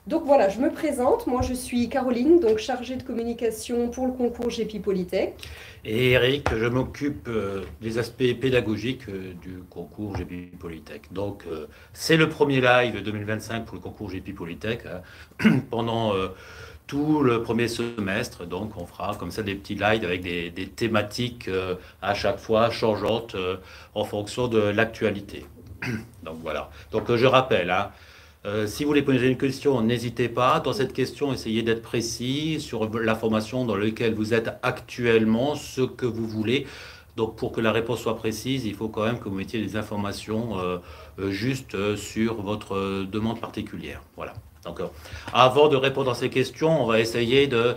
Donc voilà, je me présente. Moi, je suis Caroline, donc chargée de communication pour le concours GP Polytech. Et Eric, je m'occupe des aspects pédagogiques du concours GP Polytech. Donc, c'est le premier live 2025 pour le concours GP Polytech, hein, pendant tout le premier semestre. Donc, on fera comme ça des petits lives avec des thématiques à chaque fois changeantes en fonction de l'actualité. Donc, voilà. Donc, je rappelle, hein, si vous voulez poser une question, n'hésitez pas. Dans cette question, essayez d'être précis sur la formation dans laquelle vous êtes actuellement, ce que vous voulez. Donc, pour que la réponse soit précise, il faut quand même que vous mettiez des informations justes sur votre demande particulière. Voilà. Donc, avant de répondre à ces questions, on va essayer de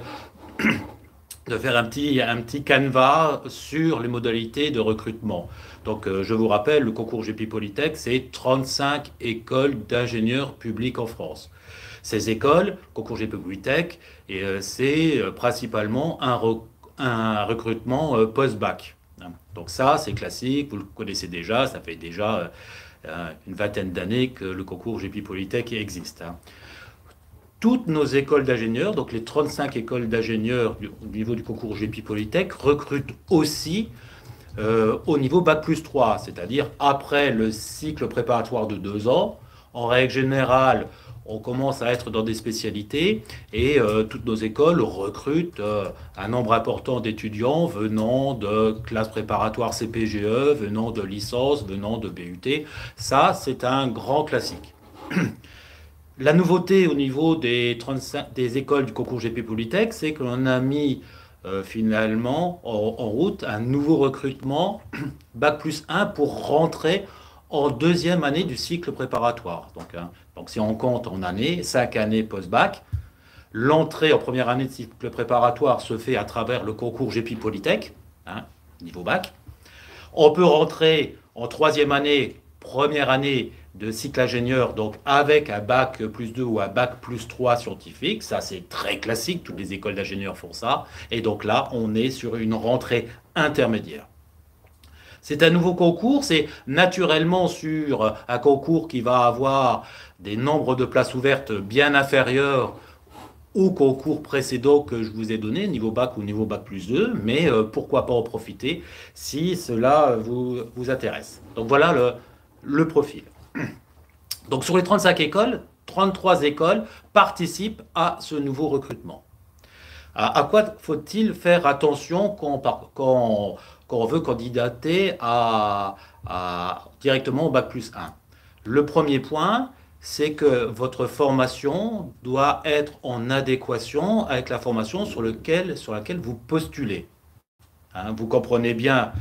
faire un petit canevas sur les modalités de recrutement. Donc, je vous rappelle, le concours GP Polytech, c'est 35 écoles d'ingénieurs publics en France. Ces écoles, concours GP Polytech, c'est principalement un recrutement post-bac. Donc ça, c'est classique, vous le connaissez déjà, ça fait déjà une vingtaine d'années que le concours GP Polytech existe, hein. Toutes nos écoles d'ingénieurs, donc les 35 écoles d'ingénieurs au niveau du concours GP Polytech, recrutent aussi au niveau Bac+3, c'est-à-dire après le cycle préparatoire de 2 ans. En règle générale, on commence à être dans des spécialités et toutes nos écoles recrutent un nombre important d'étudiants venant de classes préparatoires CPGE, venant de licences, venant de BUT. Ça, c'est un grand classique. La nouveauté au niveau des 35, des écoles du concours GP Polytech, c'est que l'on a mis finalement en route un nouveau recrutement Bac+1 pour rentrer en deuxième année du cycle préparatoire. Donc si on compte en années, 5 années post-bac, l'entrée en première année de cycle préparatoire se fait à travers le concours GP Polytech, hein, niveau bac. On peut rentrer en troisième année, première année de cycle ingénieur, donc avec un bac+2 ou un bac+3 scientifique. Ça, c'est très classique. Toutes les écoles d'ingénieurs font ça. Et donc là, on est sur une rentrée intermédiaire. C'est un nouveau concours, c'est naturellement sur un concours qui va avoir des nombres de places ouvertes bien inférieurs au concours précédent que je vous ai donné, niveau bac ou niveau bac+2, mais pourquoi pas en profiter si cela vous intéresse. Donc voilà le profil. Donc sur les 35 écoles, 33 écoles participent à ce nouveau recrutement. À quoi faut-il faire attention quand on veut candidater directement au bac+1? Le premier point, c'est que votre formation doit être en adéquation avec la formation sur laquelle vous postulez. Hein, vous comprenez bien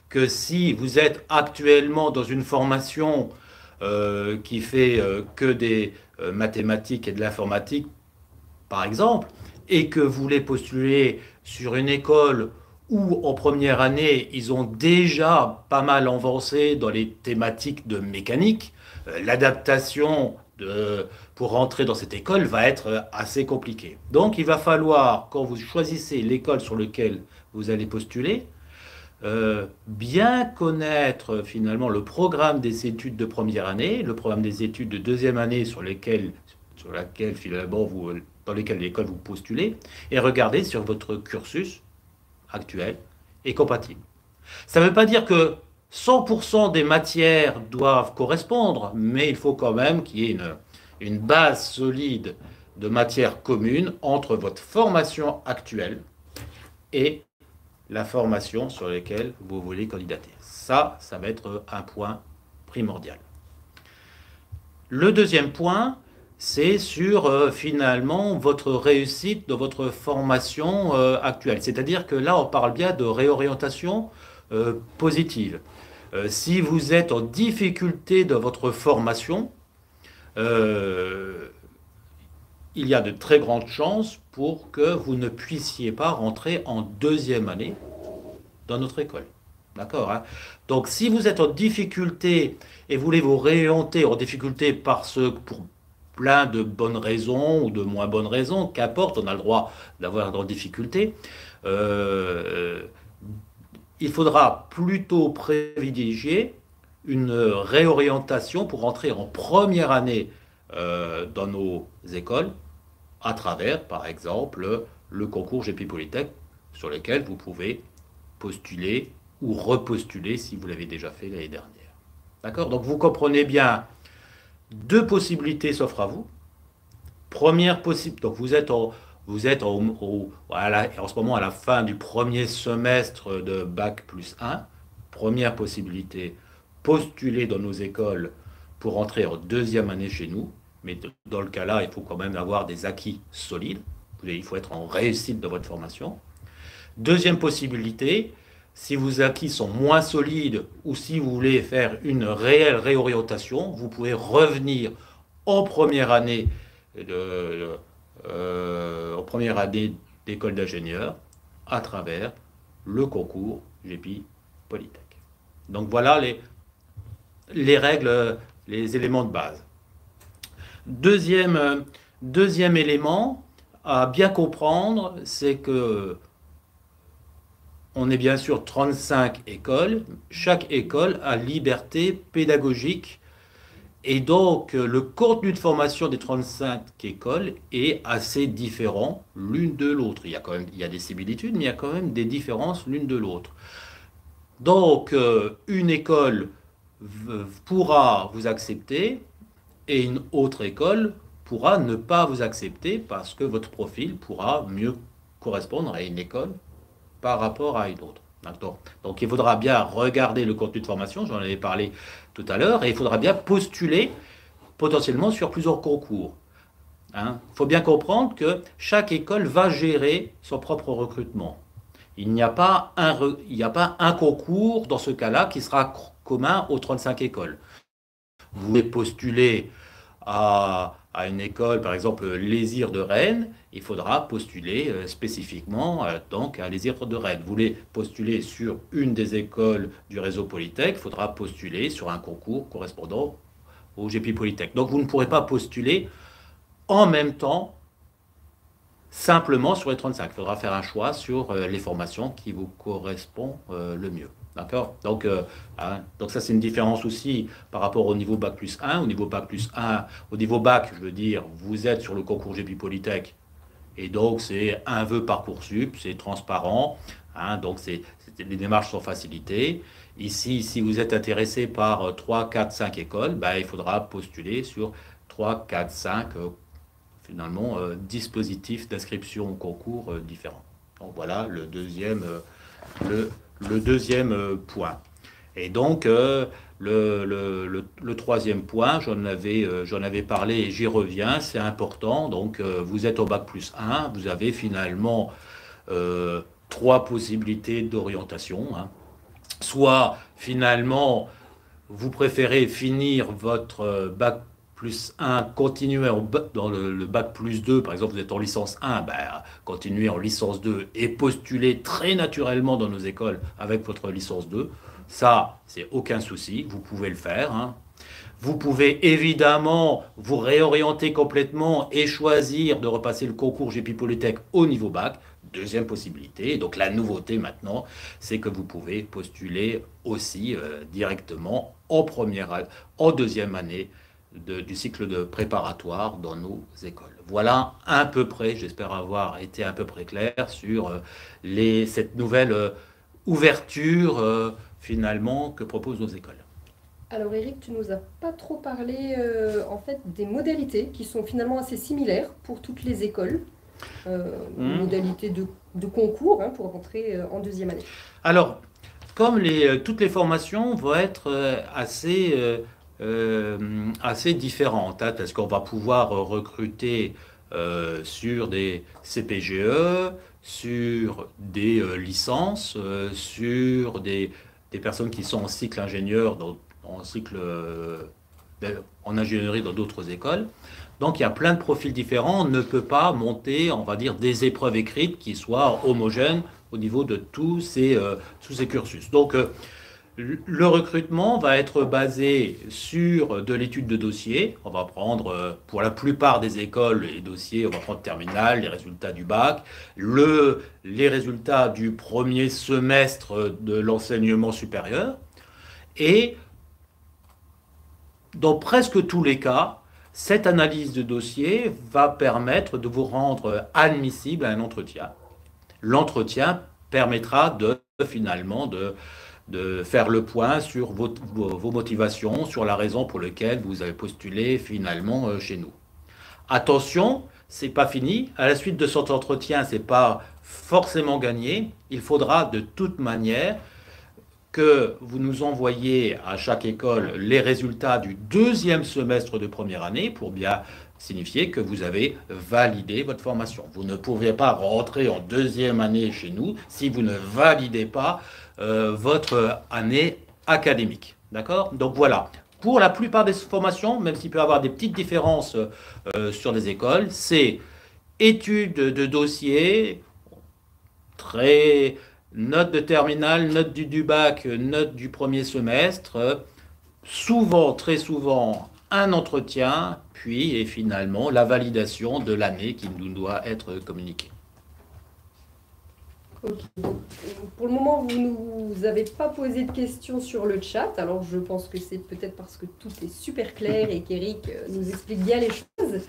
que si vous êtes actuellement dans une formation qui fait que des mathématiques et de l'informatique, par exemple, et que vous voulez postuler sur une école où en première année, ils ont déjà pas mal avancé dans les thématiques de mécanique, l'adaptation pour rentrer dans cette école va être assez compliquée. Donc il va falloir, quand vous choisissez l'école sur laquelle vous allez postuler, bien connaître finalement le programme des études de première année, le programme des études de deuxième année sur laquelle finalement dans lesquelles l'école vous postulez, et regarder sur votre cursus actuel est compatible. Ça ne veut pas dire que 100% des matières doivent correspondre, mais il faut quand même qu'il y ait une base solide de matières communes entre votre formation actuelle et la formation sur laquelle vous voulez candidater. Ça va être un point primordial. Le deuxième point, c'est sur finalement votre réussite de votre formation actuelle. C'est-à-dire que là, on parle bien de réorientation positive. Si vous êtes en difficulté dans votre formation, euh, il y a de très grandes chances pour que vous ne puissiez pas rentrer en deuxième année dans notre école. D'accord, hein? Donc, si vous êtes en difficulté et voulez vous réorienter en difficulté pour plein de bonnes raisons ou de moins bonnes raisons, qu'importe, on a le droit d'avoir en difficulté, euh, il faudra plutôt privilégier une réorientation pour rentrer en première année dans nos écoles à travers, par exemple, le concours GP Polytech sur lequel vous pouvez postuler ou repostuler si vous l'avez déjà fait l'année dernière. D'accord? Donc vous comprenez bien, deux possibilités s'offrent à vous. Première possible, donc vous êtes en ce moment à la fin du premier semestre de Bac plus 1. Première possibilité, postuler dans nos écoles pour entrer en deuxième année chez nous. Mais dans le cas-là, il faut quand même avoir des acquis solides. Il faut être en réussite de votre formation. Deuxième possibilité, si vos acquis sont moins solides ou si vous voulez faire une réelle réorientation, vous pouvez revenir en première année d'école d'ingénieur à travers le concours GP Polytech. Donc voilà les règles, les éléments de base. Deuxième élément à bien comprendre, c'est que on est bien sûr 35 écoles. Chaque école a liberté pédagogique et donc le contenu de formation des 35 écoles est assez différent l'une de l'autre. Il y a des similitudes, mais il y a quand même des différences l'une de l'autre. Donc une école pourra vous accepter et une autre école pourra ne pas vous accepter parce que votre profil pourra mieux correspondre à une école par rapport à une autre. Donc il faudra bien regarder le contenu de formation, j'en avais parlé tout à l'heure, et il faudra bien postuler potentiellement sur plusieurs concours. Il faut bien comprendre que chaque école va gérer son propre recrutement. Il n'y a pas un concours dans ce cas-là qui sera commun aux 35 écoles. Vous voulez postuler à une école, par exemple l'ESIR de Rennes, il faudra postuler spécifiquement donc à l'ESIR de Rennes. Vous voulez postuler sur une des écoles du réseau Polytech, il faudra postuler sur un concours correspondant au GP Polytech. Donc vous ne pourrez pas postuler en même temps simplement sur les 35. Il faudra faire un choix sur les formations qui vous correspondent le mieux. D'accord? Donc ça, c'est une différence aussi par rapport au niveau Bac plus 1. Au niveau Bac plus 1, au niveau Bac, je veux dire, vous êtes sur le concours GP Polytech. Et donc, c'est un vœu Parcoursup, c'est transparent. Donc, les démarches sont facilitées. Ici, si vous êtes intéressé par 3, 4, 5 écoles, il faudra postuler sur 3, 4, 5 finalement, dispositifs d'inscription au concours différents. Donc, voilà le deuxième point. Et donc, le troisième point, j'en avais parlé et j'y reviens, c'est important. Donc, vous êtes au Bac plus 1, vous avez finalement 3 possibilités d'orientation. Soit, finalement, vous préférez finir votre Bac plus 1, continuer dans le Bac plus 2, par exemple, vous êtes en licence 1, continuez en licence 2 et postulez très naturellement dans nos écoles avec votre licence 2. Ça, c'est aucun souci, vous pouvez le faire. Vous pouvez évidemment vous réorienter complètement et choisir de repasser le concours GP Polytech au niveau Bac. Deuxième possibilité. Donc la nouveauté maintenant, c'est que vous pouvez postuler aussi directement en deuxième année du cycle de préparatoire dans nos écoles. Voilà à peu près, j'espère avoir été à peu près clair sur cette nouvelle ouverture finalement que proposent nos écoles. Alors Eric, tu nous as pas trop parlé en fait des modalités qui sont finalement assez similaires pour toutes les écoles. Modalités de concours pour rentrer en deuxième année. Alors, comme toutes les formations vont être assez différentes, parce qu'on va pouvoir recruter sur des CPGE, sur des licences, sur des personnes qui sont en cycle ingénieur, en ingénierie dans d'autres écoles. Donc il y a plein de profils différents. On ne peut pas monter, on va dire, des épreuves écrites qui soient homogènes au niveau de tous ces cursus. Donc le recrutement va être basé sur de l'étude de dossier. On va prendre, pour la plupart des écoles et dossiers, on va prendre terminale, les résultats du bac, les résultats du premier semestre de l'enseignement supérieur. Et dans presque tous les cas, Cette analyse de dossier va permettre de vous rendre admissible à un entretien. L'entretien permettra finalement de faire le point sur vos motivations, sur la raison pour laquelle vous avez postulé finalement chez nous. Attention, c'est pas fini. À la suite de cet entretien, c'est pas forcément gagné. Il faudra de toute manière que vous nous envoyiez à chaque école les résultats du deuxième semestre de première année pour bien signifier que vous avez validé votre formation. Vous ne pouvez pas rentrer en deuxième année chez nous si vous ne validez pas votre année académique. D'accord? Donc voilà. Pour la plupart des formations, même s'il peut y avoir des petites différences sur les écoles, c'est études de dossier, très notes de terminale, notes du bac, notes du premier semestre, souvent, très souvent, un entretien, puis et finalement la validation de l'année qui nous doit être communiquée. Ok. Pour le moment, vous ne nous avez pas posé de questions sur le chat, alors je pense que c'est peut-être parce que tout est super clair et qu'Eric nous explique bien les choses.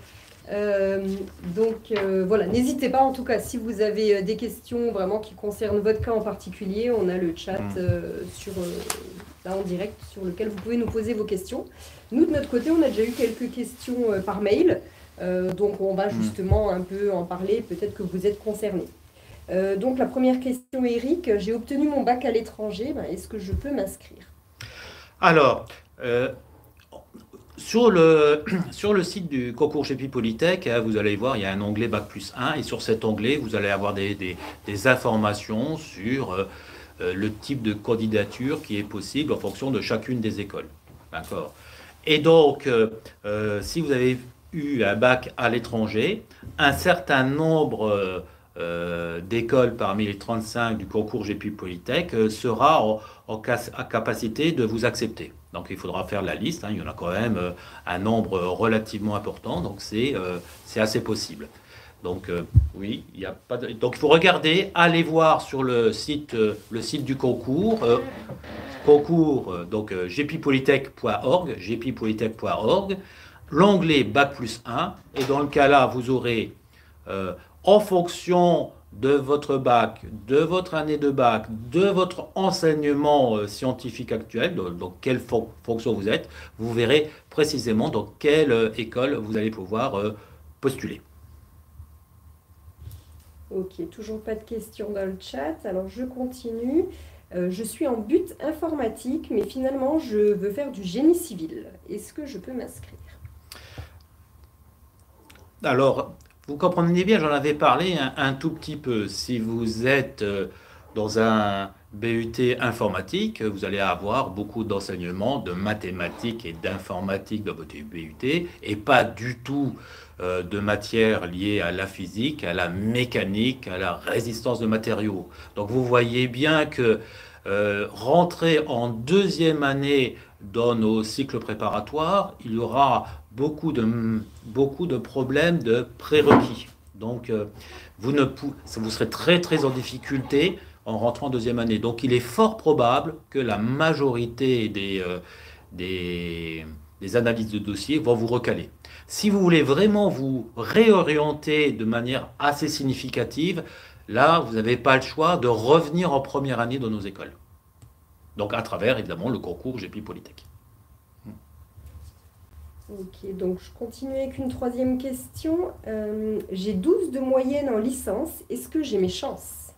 Voilà, n'hésitez pas en tout cas, si vous avez des questions vraiment qui concernent votre cas en particulier, on a le chat là en direct sur lequel vous pouvez nous poser vos questions. Nous, de notre côté, on a déjà eu quelques questions par mail, donc on va justement un peu en parler, peut-être que vous êtes concernés. Donc la première question, Eric, j'ai obtenu mon bac à l'étranger, est-ce que je peux m'inscrire? Alors, sur le site du concours GEPI Polytech, vous allez voir, il y a un onglet Bac plus 1, et sur cet onglet, vous allez avoir des informations sur le type de candidature qui est possible en fonction de chacune des écoles. D'accord? Et donc, si vous avez eu un bac à l'étranger, un certain nombre d'écoles parmi les 35 du concours GEPI Polytech sera en capacité de vous accepter. Donc il faudra faire la liste, il y en a quand même un nombre relativement important, donc c'est assez possible. Donc oui, il y a pas de... Donc il faut regarder, aller voir sur le site du concours, donc gpipolytech.org, gpipolytech.org, l'onglet Bac plus 1, et dans le cas là, vous aurez en fonction de votre bac, de votre année de bac, de votre enseignement scientifique actuel, dans quelle fonction vous êtes, vous verrez précisément dans quelle école vous allez pouvoir postuler. Ok, toujours pas de questions dans le chat, alors je continue. Je suis en but informatique, mais finalement je veux faire du génie civil. Est-ce que je peux m'inscrire? Alors, vous comprenez bien, j'en avais parlé un tout petit peu. Si vous êtes dans un BUT informatique, vous allez avoir beaucoup d'enseignements de mathématiques et d'informatique dans votre BUT, et pas du tout de matières liées à la physique, à la mécanique, à la résistance de matériaux. Donc vous voyez bien que rentrer en deuxième année dans nos cycles préparatoires, il y aura beaucoup de problèmes de prérequis. Donc, vous serez très très en difficulté en rentrant en deuxième année. Donc, il est fort probable que la majorité des analyses de dossiers vont vous recaler. Si vous voulez vraiment vous réorienter de manière assez significative, là, vous n'avez pas le choix de revenir en première année dans nos écoles. Donc, à travers, évidemment, le concours GEPI Polytech. Ok, donc je continue avec une troisième question. J'ai 12 de moyenne en licence. Est-ce que j'ai mes chances?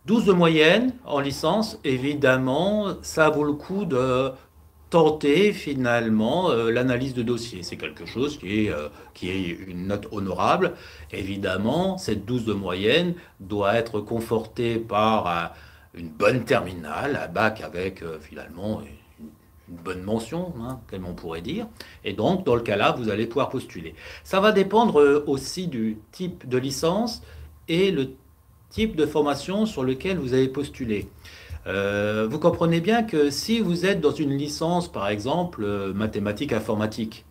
12 de moyenne en licence, évidemment, ça vaut le coup de tenter finalement l'analyse de dossier. C'est quelque chose qui est une note honorable. Évidemment, cette 12 de moyenne doit être confortée par une bonne terminale, un bac avec finalement une bonne mention, comme on pourrait dire. Et donc, dans le cas-là, vous allez pouvoir postuler. Ça va dépendre aussi du type de licence et le type de formation sur lequel vous avez postulé. Vous comprenez bien que si vous êtes dans une licence, par exemple, mathématiques informatique,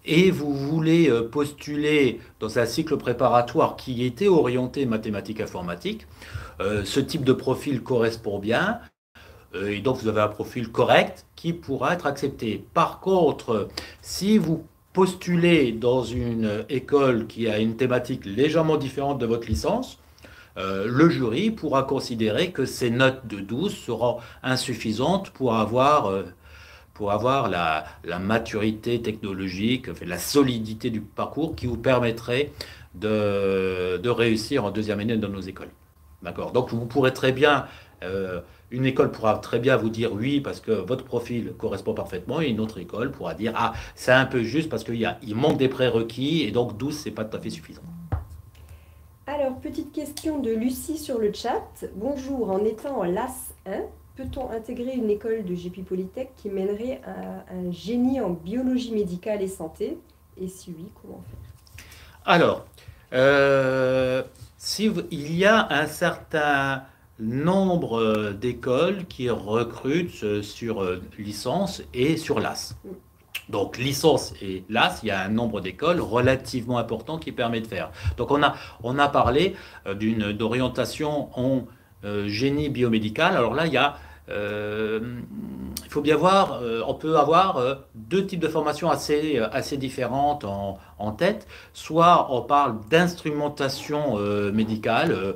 et vous voulez postuler dans un cycle préparatoire qui était orienté mathématiques informatique, ce type de profil correspond bien. et donc vous avez un profil correct qui pourra être accepté. Par contre, si vous postulez dans une école qui a une thématique légèrement différente de votre licence, le jury pourra considérer que ces notes de 12 seront insuffisantes pour avoir la maturité technologique, la solidité du parcours qui vous permettrait de réussir en deuxième année dans nos écoles. D'accord. Donc vous pourrez très bien, une école pourra très bien vous dire oui parce que votre profil correspond parfaitement, et une autre école pourra dire ah, c'est un peu juste parce il manque des prérequis et donc 12 c'est pas tout à fait suffisant. Alors, petite question de Lucie sur le chat. Bonjour, en étant en LAS 1, peut-on intégrer une école de GP Polytech qui mènerait à un génie en biologie médicale et santé? Et si oui, comment faire? Alors, il y a un certain nombre d'écoles qui recrutent sur licence et sur LAS. Donc, licence et LAS, il y a un nombre d'écoles relativement important qui permet de faire. Donc, on a parlé d'orientation en génie biomédical. Alors là, il faut bien voir, on peut avoir deux types de formations assez différentes en tête. Soit on parle d'instrumentation médicale,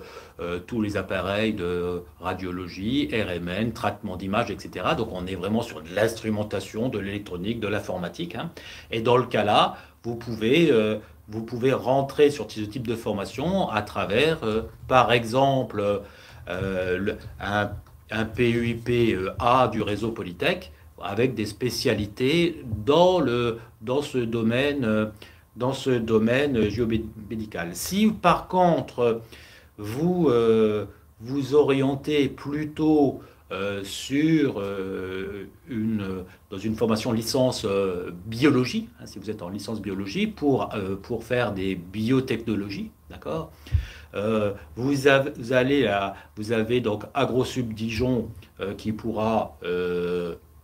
tous les appareils de radiologie, RMN, traitement d'image, etc. Donc on est vraiment sur de l'instrumentation, de l'électronique, de l'informatique, hein. Et dans le cas là, vous pouvez rentrer sur ce type de formation à travers, par exemple, un PUIP A du réseau Polytech avec des spécialités dans ce domaine géomédical. Si par contre vous vous orientez plutôt dans une formation licence biologie, hein, si vous êtes en licence biologie, pour faire des biotechnologies, d'accord. Vous avez donc AgroSub Dijon qui pourra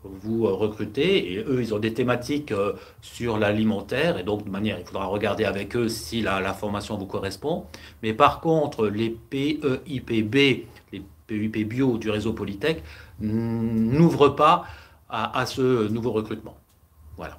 vous recruter, et eux ils ont des thématiques sur l'alimentaire, et donc de manière il faudra regarder avec eux si la formation vous correspond. Mais par contre les PEIPB, les PEIP bio du réseau Polytech n'ouvrent pas à ce nouveau recrutement. Voilà.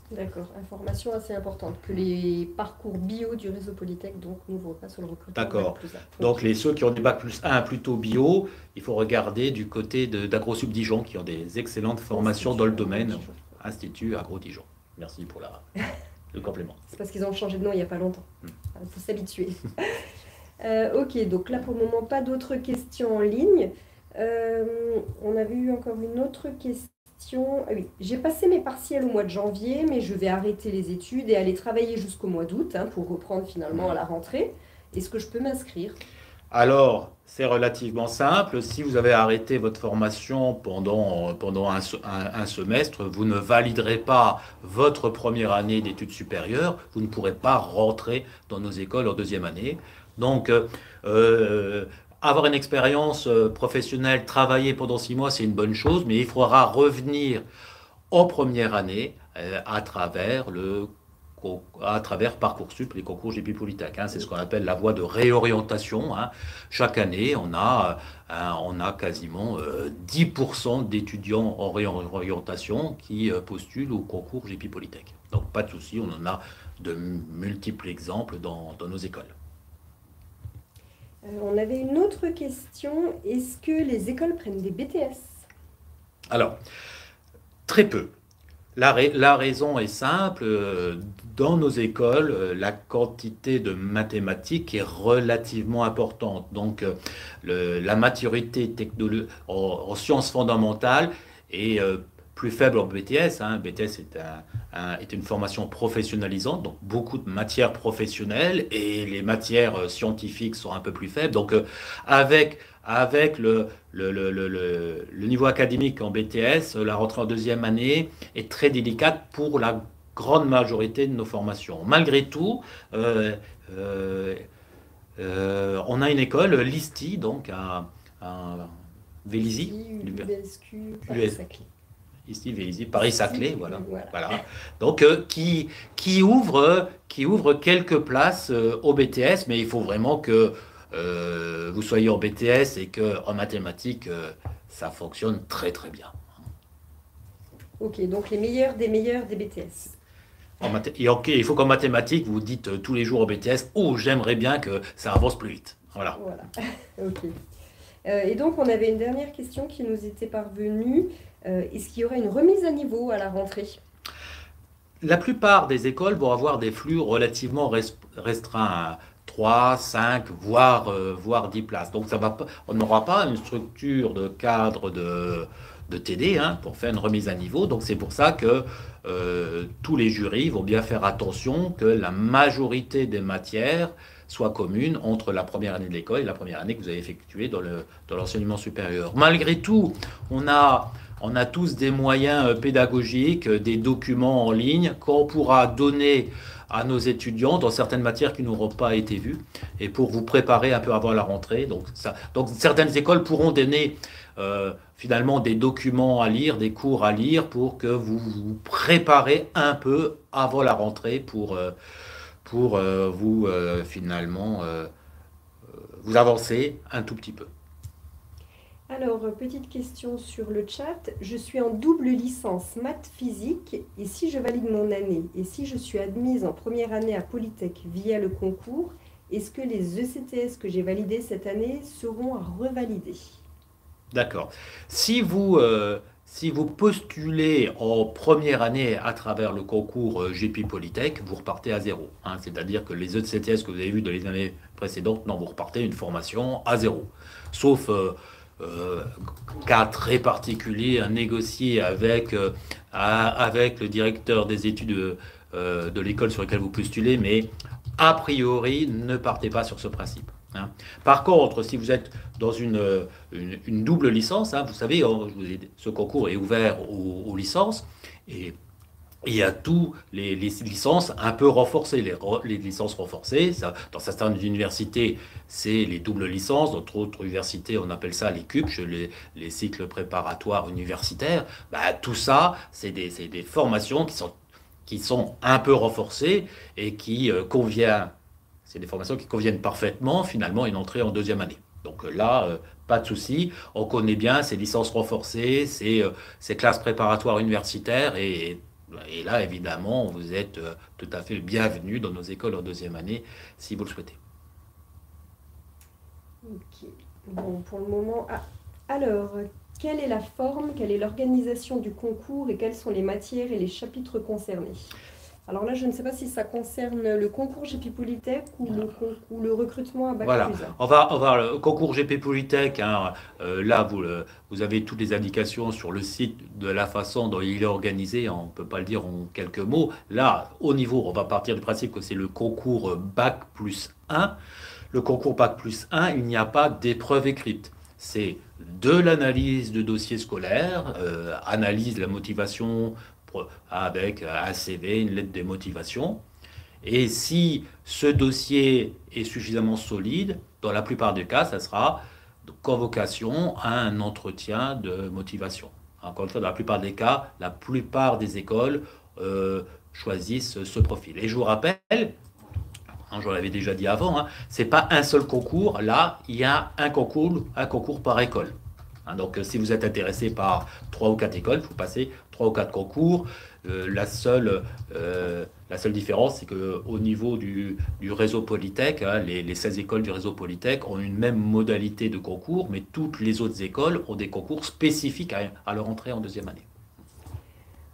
D'accord, information assez importante, que les parcours bio du réseau Polytech donc n'ouvrent pas sur le recrutement. D'accord. Donc ceux qui ont des bac plus 1 plutôt bio, il faut regarder du côté d'AgroSub Dijon qui ont des excellentes formations dans le domaine. Institut Agro Dijon. Merci pour le complément. C'est parce qu'ils ont changé de nom il n'y a pas longtemps. Il faut s'habituer. Ok, donc là pour le moment pas d'autres questions en ligne. On avait eu encore une autre question. Ah oui, j'ai passé mes partiels au mois de janvier, mais je vais arrêter les études et aller travailler jusqu'au mois d'août, hein, pour reprendre finalement à la rentrée. Est-ce que je peux m'inscrire? Alors, c'est relativement simple. Si vous avez arrêté votre formation pendant un semestre, vous ne validerez pas votre première année d'études supérieures. Vous ne pourrez pas rentrer dans nos écoles en deuxième année. Donc, avoir une expérience professionnelle, travailler pendant 6 mois, c'est une bonne chose, mais il faudra revenir en première année à travers Parcoursup, les concours GP Polytech. Hein. C'est ce qu'on appelle la voie de réorientation. Hein. Chaque année, on a quasiment 10% d'étudiants en réorientation qui postulent au concours GP Polytech. Donc pas de souci, on en a de multiples exemples dans nos écoles. On avait une autre question. Est-ce que les écoles prennent des BTS? Alors, très peu. La raison est simple. Dans nos écoles, la quantité de mathématiques est relativement importante. Donc, la maturité technologique en sciences fondamentales est plus faible en BTS. Hein. BTS est une formation professionnalisante, donc beaucoup de matières professionnelles, et les matières scientifiques sont un peu plus faibles. Donc, avec le niveau académique en BTS, la rentrée en deuxième année est très délicate pour la grande majorité de nos formations. Malgré tout, on a une école, l'ISTI, donc à Vélizy. Ici, Vélizy, Paris-Saclay, voilà. Donc, qui ouvre quelques places au BTS, mais il faut vraiment que vous soyez en BTS et qu'en mathématiques, ça fonctionne très très bien. Ok, donc les meilleurs des BTS. Et ok, il faut qu'en mathématiques, vous dites tous les jours au BTS, oh, j'aimerais bien que ça avance plus vite. Voilà. Voilà, ok. Et donc, on avait une dernière question qui nous était parvenue. Est-ce qu'il y aurait une remise à niveau à la rentrée? La plupart des écoles vont avoir des flux relativement restreints, 3, 5, voire 10 places. Donc on n'aura pas une structure de cadre de TD pour faire une remise à niveau. Donc c'est pour ça que tous les jurys vont bien faire attention que la majorité des matières soient communes entre la première année de l'école et la première année que vous avez effectuée dans l'enseignement supérieur. Malgré tout, on a tous des moyens pédagogiques, des documents en ligne qu'on pourra donner à nos étudiants dans certaines matières qui n'auront pas été vues et pour vous préparer un peu avant la rentrée. Donc certaines écoles pourront donner finalement des documents à lire, des cours à lire pour que vous vous préparez un peu avant la rentrée pour vous finalement vous avancer un tout petit peu. Alors, petite question sur le chat. Je suis en double licence maths physique et si je valide mon année et si je suis admise en première année à Polytech via le concours, est-ce que les ECTS que j'ai validés cette année seront à revalider? D'accord. Si vous postulez en première année à travers le concours GP Polytech, vous repartez à zéro. C'est-à-dire que les ECTS que vous avez vus dans les années précédentes, non, vous repartez une formation à zéro. Sauf cas très particulier à négocier avec le directeur des études de l'école sur laquelle vous postulez, mais a priori, ne partez pas sur ce principe. Par contre, si vous êtes dans une double licence, vous savez, ce concours est ouvert aux licences et il y a tous les licences un peu renforcées. Les licences renforcées, dans certaines universités, c'est les doubles licences. Dans d'autres universités, on appelle ça les CUPS, les cycles préparatoires universitaires. Tout ça, c'est des formations qui sont un peu renforcées et qui conviennent. C'est des formations qui conviennent parfaitement, finalement, à une entrée en deuxième année. Donc là, pas de souci. On connaît bien ces licences renforcées, ces classes préparatoires universitaires et là, évidemment, vous êtes tout à fait bienvenu dans nos écoles en deuxième année, si vous le souhaitez. Ok. Bon, pour le moment... Alors, quelle est la forme, quelle est l'organisation du concours et quelles sont les matières et les chapitres concernés? Alors là, je ne sais pas si ça concerne le concours GP Polytech ou le recrutement à Bac+1. Voilà, on va le concours GP Polytech. Là, vous avez toutes les indications sur le site de la façon dont il est organisé. On ne peut pas le dire en quelques mots. Là, au niveau, on va partir du principe que c'est le concours Bac+1. Le concours Bac+1, il n'y a pas d'épreuve écrite. C'est de l'analyse de dossiers scolaires, analyse de la motivation avec un CV, une lettre de motivation. Et si ce dossier est suffisamment solide, dans la plupart des cas, ça sera convocation à un entretien de motivation. Encore une fois, dans la plupart des cas, la plupart des écoles choisissent ce profil. Et je vous rappelle, je l'avais déjà dit avant, c'est pas un seul concours. Là, il y a un concours par école. Donc, si vous êtes intéressé par 3 ou 4 écoles, vous passez 3 ou 4 concours. La seule différence, c'est qu'au niveau du réseau Polytech, les 16 écoles du réseau Polytech ont une même modalité de concours, mais toutes les autres écoles ont des concours spécifiques à leur entrée en deuxième année.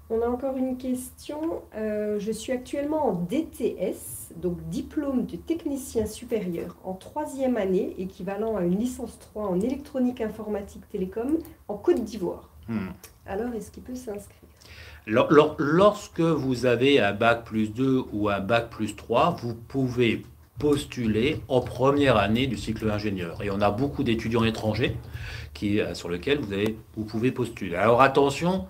On a encore une question. Je suis actuellement en DTS, donc diplôme de technicien supérieur, en 3e année, équivalent à une licence 3 en électronique informatique télécom, en Côte d'Ivoire. Alors, est-ce qu'il peut s'inscrire? Lorsque vous avez un Bac+2 ou un Bac+3, vous pouvez postuler en première année du cycle ingénieur. Et on a beaucoup d'étudiants étrangers sur lesquels vous pouvez postuler. Alors attention,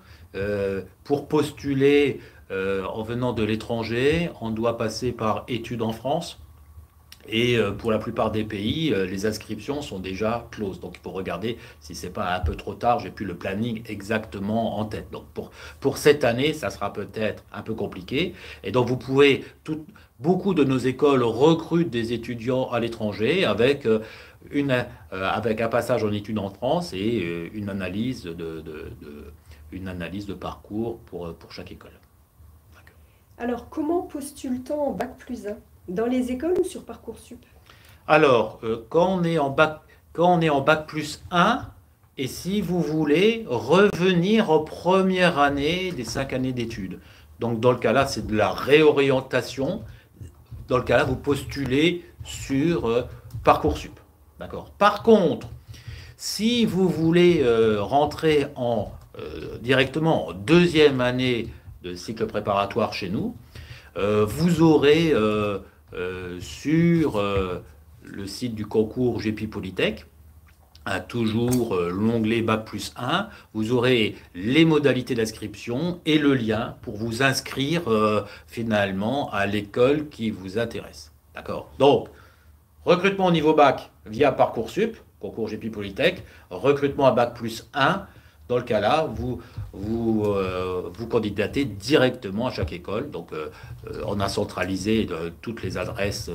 pour postuler en venant de l'étranger, on doit passer par études en France. Et pour la plupart des pays, les inscriptions sont déjà closes. Donc il faut regarder si ce n'est pas un peu trop tard. J'ai plus le planning exactement en tête. Donc pour cette année, ça sera peut-être un peu compliqué. Et donc vous pouvez, beaucoup de nos écoles recrutent des étudiants à l'étranger avec avec un passage en études en France et une analyse de parcours pour chaque école. Alors, comment postule-t-on en bac+1? Dans les écoles ou sur Parcoursup? Alors, quand on est en bac+1, et si vous voulez revenir en première année des 5 années d'études. Donc, dans le cas-là, c'est de la réorientation. Dans le cas-là, vous postulez sur Parcoursup. D'accord. Par contre, si vous voulez rentrer directement en deuxième année de cycle préparatoire chez nous, vous aurez sur le site du concours GEPI Polytech, toujours l'onglet Bac+1, vous aurez les modalités d'inscription et le lien pour vous inscrire finalement à l'école qui vous intéresse. D'accord. Donc, recrutement au niveau bac via Parcoursup, concours GEPI Polytech, recrutement à Bac+1. Dans le cas-là, vous candidatez directement à chaque école. Donc, on a centralisé toutes les adresses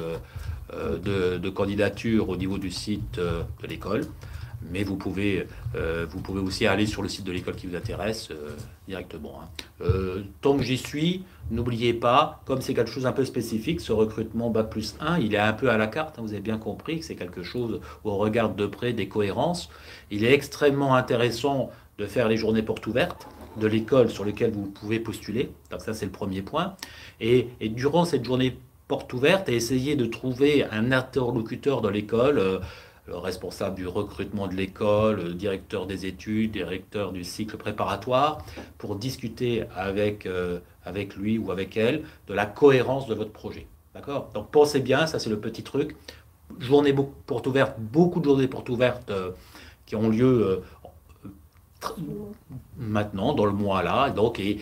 de candidature au niveau du site de l'école. Mais vous pouvez aussi aller sur le site de l'école qui vous intéresse directement. Tant que j'y suis, n'oubliez pas, comme c'est quelque chose un peu spécifique, ce recrutement Bac+1, il est un peu à la carte. Vous avez bien compris que c'est quelque chose où on regarde de près des cohérences. Il est extrêmement intéressant de faire les journées portes ouvertes de l'école sur lesquelles vous pouvez postuler. Donc ça, c'est le premier point. Et durant cette journée porte ouverte, essayez de trouver un interlocuteur dans l'école, le responsable du recrutement de l'école, le directeur des études, directeur du cycle préparatoire, pour discuter avec lui ou avec elle de la cohérence de votre projet. D'accord? Donc pensez bien, ça c'est le petit truc. Journée porte ouverte, beaucoup de journées portes ouvertes qui ont lieu maintenant, dans le mois là. Donc, et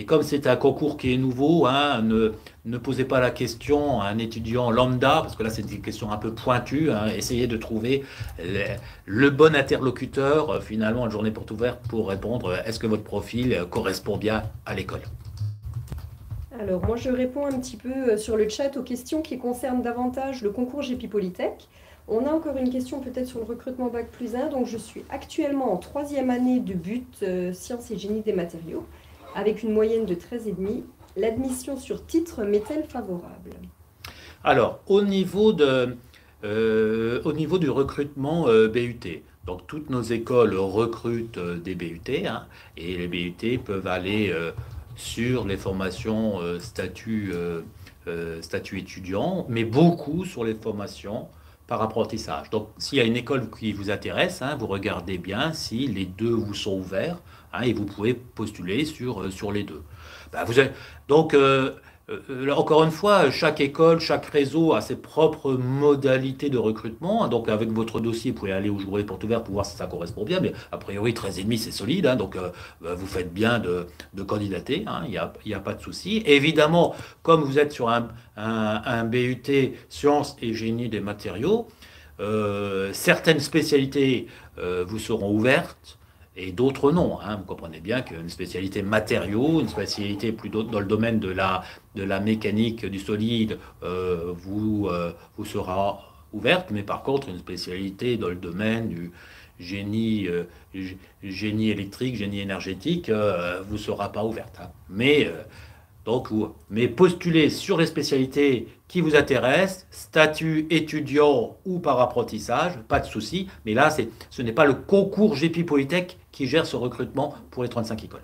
comme c'est un concours qui est nouveau, ne posez pas la question à un étudiant lambda, parce que là c'est une question un peu pointue. Essayez de trouver le bon interlocuteur, finalement, une journée porte ouverte pour répondre est-ce que votre profil correspond bien à l'école. Alors, moi je réponds un petit peu sur le chat aux questions qui concernent davantage le concours GEPI Polytech. On a encore une question peut-être sur le recrutement Bac+1. Donc, je suis actuellement en 3e année de BUT Sciences et Génie des matériaux, avec une moyenne de 13,5. L'admission sur titre m'est-elle favorable? Alors, au niveau du recrutement BUT, donc toutes nos écoles recrutent des BUT, et les BUT peuvent aller sur les formations statut étudiant, mais beaucoup sur les formations par apprentissage. Donc, s'il y a une école qui vous intéresse, vous regardez bien si les deux vous sont ouverts, et vous pouvez postuler sur les deux. Donc, encore une fois, chaque école, chaque réseau a ses propres modalités de recrutement. Donc, avec votre dossier, vous pouvez aller aux journées portes ouvertes pour voir si ça correspond bien. Mais a priori, 13,5, c'est solide. Donc, vous faites bien de candidater. Il n'y a pas de souci. Évidemment, comme vous êtes sur un BUT Sciences et Génie des matériaux, certaines spécialités vous seront ouvertes et d'autres non. Vous comprenez bien qu'une spécialité matériaux, une spécialité plutôt dans le domaine de la mécanique du solide vous sera ouverte, mais par contre une spécialité dans le domaine du génie électrique, génie énergétique, vous sera pas ouverte. Mais postulez sur les spécialités qui vous intéressent, statut étudiant ou par apprentissage, pas de souci. Mais là, ce n'est pas le concours GEPI Polytech qui gère ce recrutement pour les 35 écoles.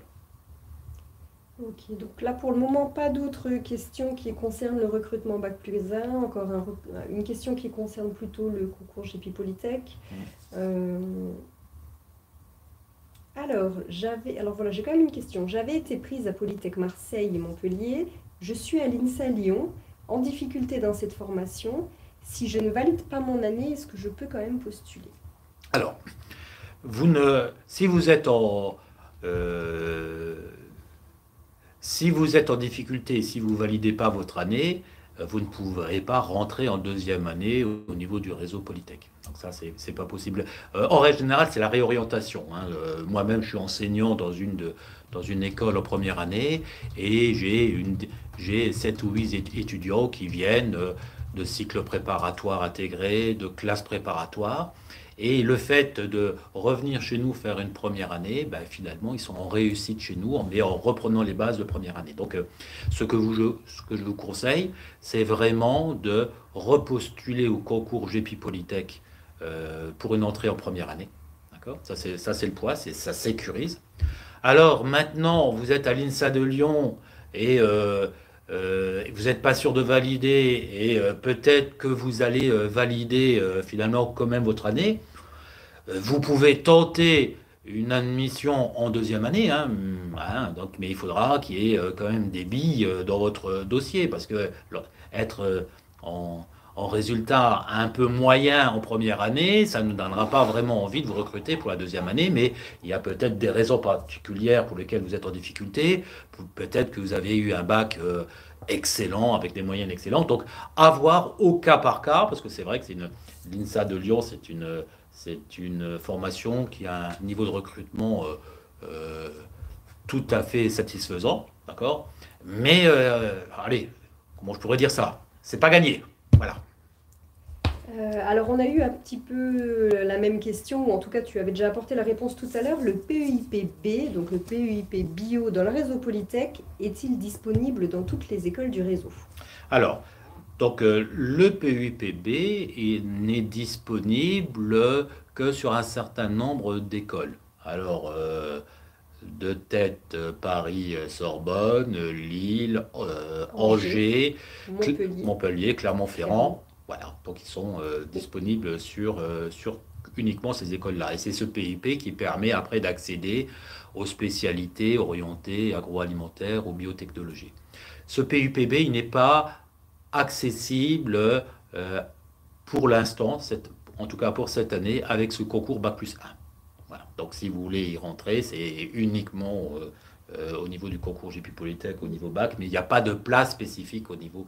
Ok, donc là pour le moment, pas d'autres questions qui concernent le recrutement Bac+1. Encore une question qui concerne plutôt le concours GEPI Polytech. Alors voilà, j'ai quand même une question. J'avais été prise à Polytech Marseille et Montpellier. Je suis à l'INSA Lyon, en difficulté dans cette formation. Si je ne valide pas mon année, est-ce que je peux quand même postuler? Alors, si vous êtes en difficulté, si vous ne validez pas votre année, vous ne pourrez pas rentrer en deuxième année au niveau du réseau Polytech. Donc ça, c'est pas possible. En règle générale, c'est la réorientation. Moi-même, je suis enseignant dans une école en première année et j'ai 7 ou 8 étudiants qui viennent de cycles préparatoires intégrés, de classes préparatoires. Et le fait de revenir chez nous faire une première année, ben, finalement, ils sont en réussite chez nous, mais en reprenant les bases de première année. Donc, ce que je vous conseille, c'est vraiment de repostuler au concours GEPI Polytech pour une entrée en première année. D'accord? Ça, c'est le poids, ça sécurise. Alors, maintenant, vous êtes à l'INSA de Lyon et vous n'êtes pas sûr de valider et peut-être que vous allez valider finalement quand même votre année. Vous pouvez tenter une admission en deuxième année, hein, donc, mais il faudra qu'il y ait quand même des billes dans votre dossier, parce que être en, en résultat un peu moyen en première année, ça ne nous donnera pas vraiment envie de vous recruter pour la deuxième année, mais il y a peut-être des raisons particulières pour lesquelles vous êtes en difficulté, peut-être que vous avez eu un bac excellent, avec des moyennes excellentes, donc à voir au cas par cas, parce que c'est vrai que l'INSA de Lyon, c'est une formation qui a un niveau de recrutement euh, tout à fait satisfaisant, d'accord? Mais allez, comment je pourrais dire ça? C'est pas gagné, voilà. Alors, on a eu un petit peu la même question, ou en tout cas, tu avais déjà apporté la réponse tout à l'heure. Le PEIP-B, donc le PEIP Bio dans le réseau Polytech, est-il disponible dans toutes les écoles du réseau? Alors, donc le PEIP-B n'est disponible que sur un certain nombre d'écoles. Alors, de tête, Paris, Sorbonne, Lille, Angers, Montpellier, Clermont-Ferrand. Voilà, donc ils sont disponibles sur uniquement ces écoles-là. Et c'est ce PIP qui permet après d'accéder aux spécialités orientées agroalimentaires ou biotechnologie. Ce PUPB, il n'est pas accessible pour l'instant, en tout cas pour cette année, avec ce concours Bac+1. Voilà. Donc si vous voulez y rentrer, c'est uniquement au niveau du concours GEPI Polytech, au niveau bac, mais il n'y a pas de place spécifique au niveau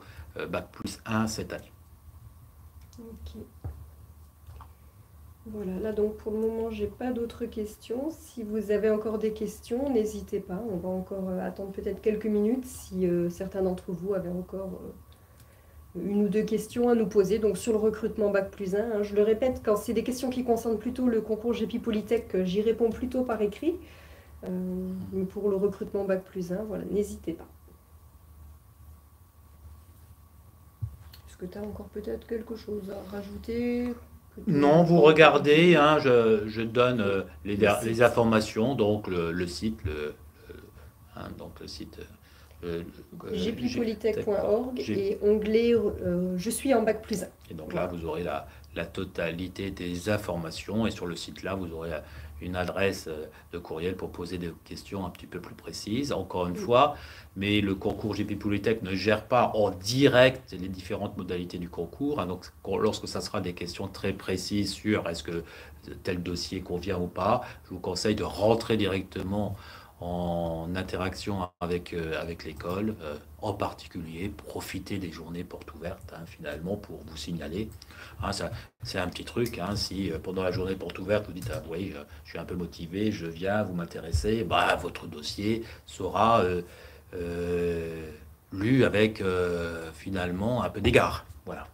Bac+1 cette année. Ok. Voilà, là donc pour le moment, j'ai pas d'autres questions. Si vous avez encore des questions, n'hésitez pas. On va encore attendre peut-être quelques minutes si certains d'entre vous avaient encore une ou deux questions à nous poser. Donc sur le recrutement Bac+1, hein, je le répète, quand c'est des questions qui concernent plutôt le concours GEPI Polytech, j'y réponds plutôt par écrit. Mais pour le recrutement Bac+1, voilà, n'hésitez pas. Est-ce que tu as encore peut-être quelque chose à rajouter? Non, vous regardez, hein, je donne les informations, donc le site, donc le site gpipolytech.org et onglet Je suis en Bac+1. Et donc là, vous aurez la totalité des informations et sur le site là, vous aurez une adresse de courriel pour poser des questions un petit peu plus précises, encore une fois, mais le concours GEPI Polytech ne gère pas en direct les différentes modalités du concours, hein, donc lorsque ça sera des questions très précises sur est-ce que tel dossier convient ou pas, je vous conseille de rentrer directement en interaction avec l'école, en particulier profiter des journées portes ouvertes, hein, finalement, pour vous signaler. Hein, c'est un petit truc, hein, si pendant la journée porte ouverte, vous dites ah, oui, je suis un peu motivé, je viens, vous m'intéressez, bah, votre dossier sera lu avec finalement un peu d'égard. Voilà.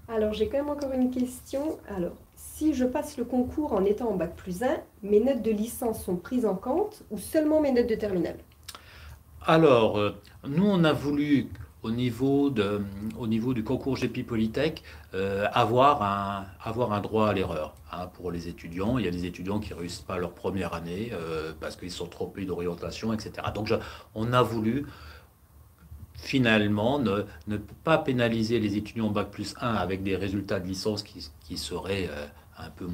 Alors j'ai quand même encore une question. Alors, si je passe le concours en étant en Bac+1, mes notes de licence sont prises en compte ou seulement mes notes de terminale? Alors, nous, on a voulu, au niveau du concours GEPI Polytech, avoir un droit à l'erreur, hein, pour les étudiants. Il y a des étudiants qui ne réussissent pas leur première année parce qu'ils sont trompés d'orientation, etc. Donc, on a voulu finalement ne pas pénaliser les étudiants Bac+1 avec des résultats de licence qui seraient un peu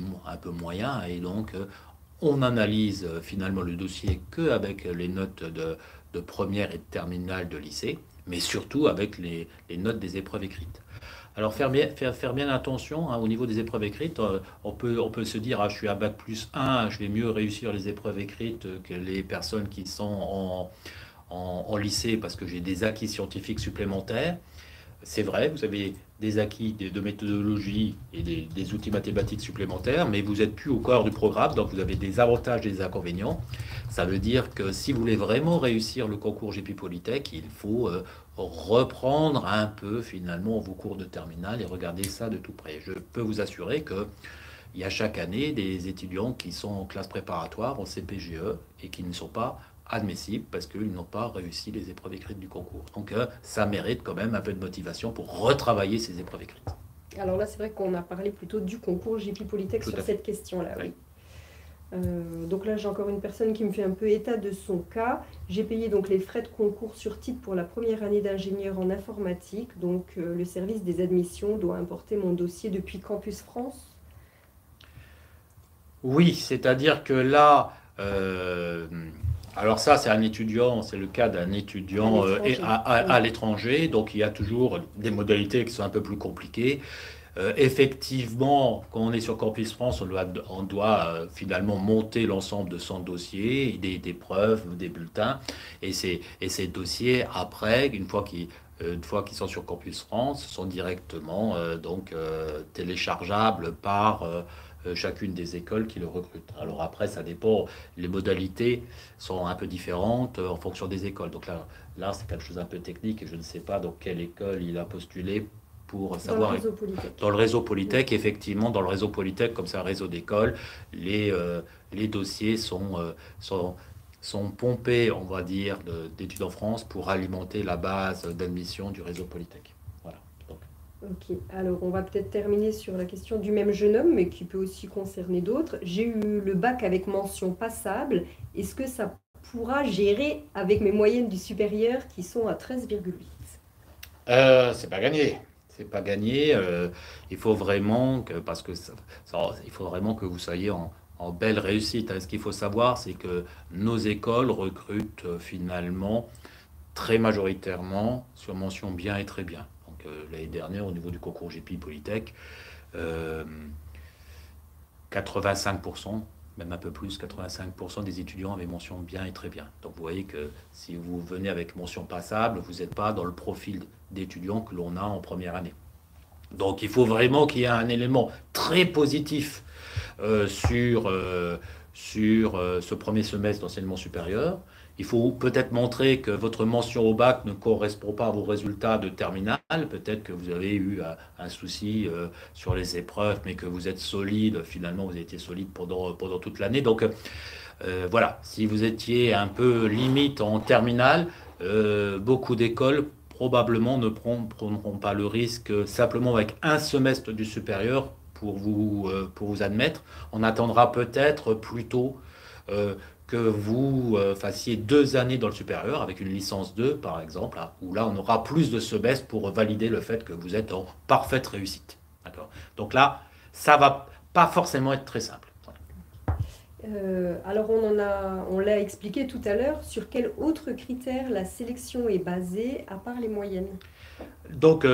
moyens. Et donc, on analyse finalement le dossier qu'avec les notes de première et de terminale de lycée, mais surtout avec les notes des épreuves écrites. Alors faire bien attention, hein, au niveau des épreuves écrites, on peut se dire ah, je suis à Bac+1, je vais mieux réussir les épreuves écrites que les personnes qui sont en lycée parce que j'ai des acquis scientifiques supplémentaires. c'est vrai, vous avez des acquis de méthodologie et des outils mathématiques supplémentaires, mais vous n'êtes plus au corps du programme, donc vous avez des avantages et des inconvénients. Ça veut dire que si vous voulez vraiment réussir le concours GP Polytech, il faut reprendre un peu finalement vos cours de terminale et regarder ça de tout près. Je peux vous assurer que il y a chaque année des étudiants qui sont en classe préparatoire, en CPGE, et qui ne sont pas admissibles parce qu'ils n'ont pas réussi les épreuves écrites du concours. Donc ça mérite quand même un peu de motivation pour retravailler ces épreuves écrites. Alors là, c'est vrai qu'on a parlé plutôt du concours JP Polytech sur cette question-là. Oui. Donc là, j'ai encore une personne qui me fait un peu état de son cas. J'ai payé donc les frais de concours sur titre pour la première année d'ingénieur en informatique. Donc le service des admissions doit importer mon dossier depuis Campus France. Oui, c'est-à-dire que là, alors ça c'est un étudiant, c'est le cas d'un étudiant à l'étranger, donc il y a toujours des modalités qui sont un peu plus compliquées. Effectivement, quand on est sur Campus France, on doit finalement monter l'ensemble de son dossier, des preuves, des bulletins, et ces dossiers, après, une fois qu'ils sont sur Campus France, sont directement téléchargeables par chacune des écoles qui le recrutent. Alors après, ça dépend, les modalités sont un peu différentes en fonction des écoles. Donc là c'est quelque chose un peu technique et je ne sais pas dans quelle école il a postulé pour savoir. Dans le réseau Polytech, effectivement, dans le réseau Polytech, comme c'est un réseau d'écoles, les dossiers sont pompés, on va dire, d'études en France pour alimenter la base d'admission du réseau Polytech. Voilà. Donc. Ok, alors on va peut-être terminer sur la question du même jeune homme, mais qui peut aussi concerner d'autres. J'ai eu le bac avec mention passable. Est-ce que ça pourra gérer avec mes moyennes du supérieur qui sont à 13,8? C'est pas gagné. C'est pas gagné. Il faut vraiment que, parce que il faut vraiment que vous soyez en belle réussite. Ce qu'il faut savoir, c'est que nos écoles recrutent finalement très majoritairement sur mention bien et très bien. Donc l'année dernière, au niveau du concours GP Polytech, 85%, même un peu plus, 85% des étudiants avaient mention bien et très bien. Donc vous voyez que si vous venez avec mention passable, vous n'êtes pas dans le profil d'étudiants que l'on a en première année. Donc il faut vraiment qu'il y ait un élément très positif sur ce premier semestre d'enseignement supérieur. Il faut peut-être montrer que votre mention au bac ne correspond pas à vos résultats de terminale. Peut-être que vous avez eu un souci sur les épreuves, mais que vous êtes solide. Finalement, vous avez été solide pendant toute l'année. Donc voilà, si vous étiez un peu limite en terminale, beaucoup d'écoles probablement ne prendront pas le risque simplement avec un semestre du supérieur pour vous admettre. On attendra peut-être plutôt que vous fassiez 2 années dans le supérieur avec une licence 2 par exemple, hein, où là on aura plus de semestres pour valider le fait que vous êtes en parfaite réussite. D'accord. Donc là, ça va pas forcément être très simple. Alors on l'a expliqué tout à l'heure, sur quels autres critères la sélection est basée à part les moyennes? Donc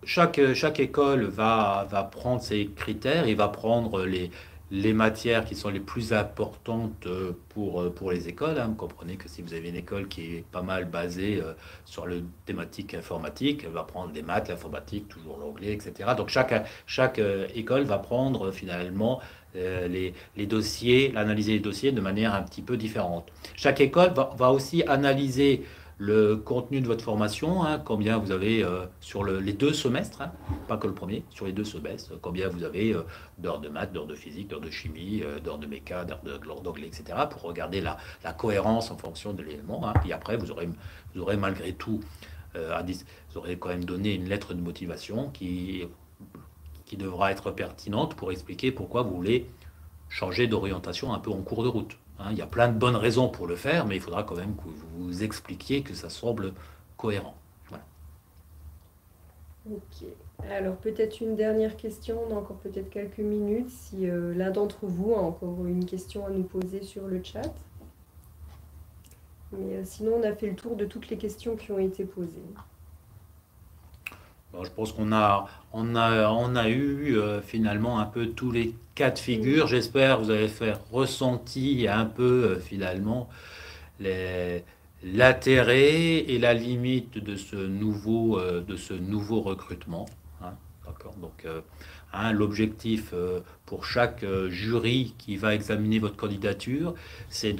chaque école va prendre ses critères, il va prendre les matières qui sont les plus importantes pour les écoles. Hein. Vous comprenez que si vous avez une école qui est pas mal basée sur le thématique informatique, elle va prendre des maths, l'informatique, toujours l'anglais, etc. Donc chaque école va prendre finalement les dossiers, analyser les dossiers de manière un petit peu différente. Chaque école va aussi analyser le contenu de votre formation, hein, combien vous avez sur les 2 semestres, hein, pas que le premier, sur les 2 semestres, combien vous avez d'heures de maths, d'heures de physique, d'heures de chimie, d'heures de méca, d'heures d'anglais, etc., pour regarder la cohérence en fonction de l'élément. Hein. Puis après, vous aurez malgré tout, vous aurez quand même donné une lettre de motivation qui devra être pertinente pour expliquer pourquoi vous voulez changer d'orientation un peu en cours de route. Il y a plein de bonnes raisons pour le faire, mais il faudra quand même que vous expliquiez que ça semble cohérent. Voilà. Ok. Alors peut-être une dernière question, on a encore peut-être quelques minutes, si l'un d'entre vous a encore une question à nous poser sur le chat. Mais sinon, on a fait le tour de toutes les questions qui ont été posées. Bon, je pense qu'on a eu finalement un peu tous les cas de figure. J'espère que vous avez fait ressentir un peu finalement les l'intérêt et la limite de ce nouveau recrutement. Hein, d'accord. Donc, l'objectif pour chaque jury qui va examiner votre candidature, c'est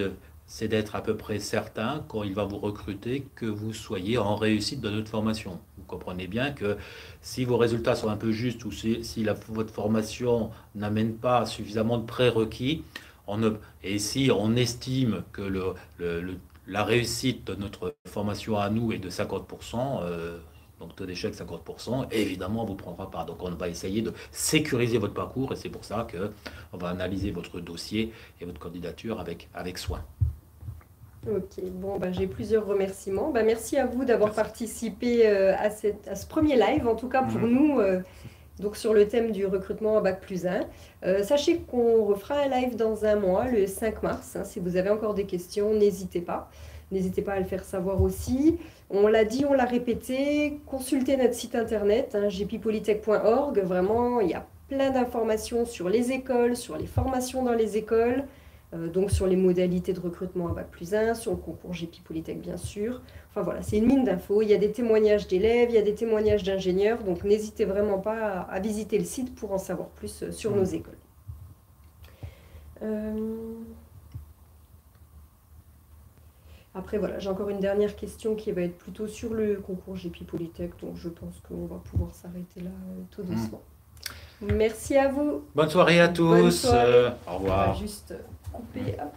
d'être à peu près certain, quand il va vous recruter, que vous soyez en réussite de notre formation. Vous comprenez bien que si vos résultats sont un peu justes ou si votre formation n'amène pas suffisamment de prérequis, et si on estime que la réussite de notre formation à nous est de 50%, donc taux d'échec 50%, évidemment on ne vous prendra pas. Donc on va essayer de sécuriser votre parcours et c'est pour ça qu'on va analyser votre dossier et votre candidature avec soin. Ok, bon, j'ai plusieurs remerciements. Merci à vous d'avoir participé à ce premier live, en tout cas pour nous, donc sur le thème du recrutement à Bac+1. Sachez qu'on refera un live dans un mois, le 5 mars. Si vous avez encore des questions, n'hésitez pas. N'hésitez pas à le faire savoir aussi. On l'a dit, on l'a répété, consultez notre site internet, jpipolytech.org. Vraiment, il y a plein d'informations sur les écoles, sur les formations dans les écoles. Donc sur les modalités de recrutement à Bac+1, sur le concours GP Polytech bien sûr. Enfin voilà, c'est une mine d'infos. Il y a des témoignages d'élèves, il y a des témoignages d'ingénieurs. Donc n'hésitez vraiment pas à visiter le site pour en savoir plus sur nos écoles. Après voilà, j'ai encore une dernière question qui va être plutôt sur le concours GP Polytech. Donc je pense qu'on va pouvoir s'arrêter là tout doucement. Merci à vous. Bonne soirée à tous. Bonne soirée. Au revoir. On va juste couper. Hop.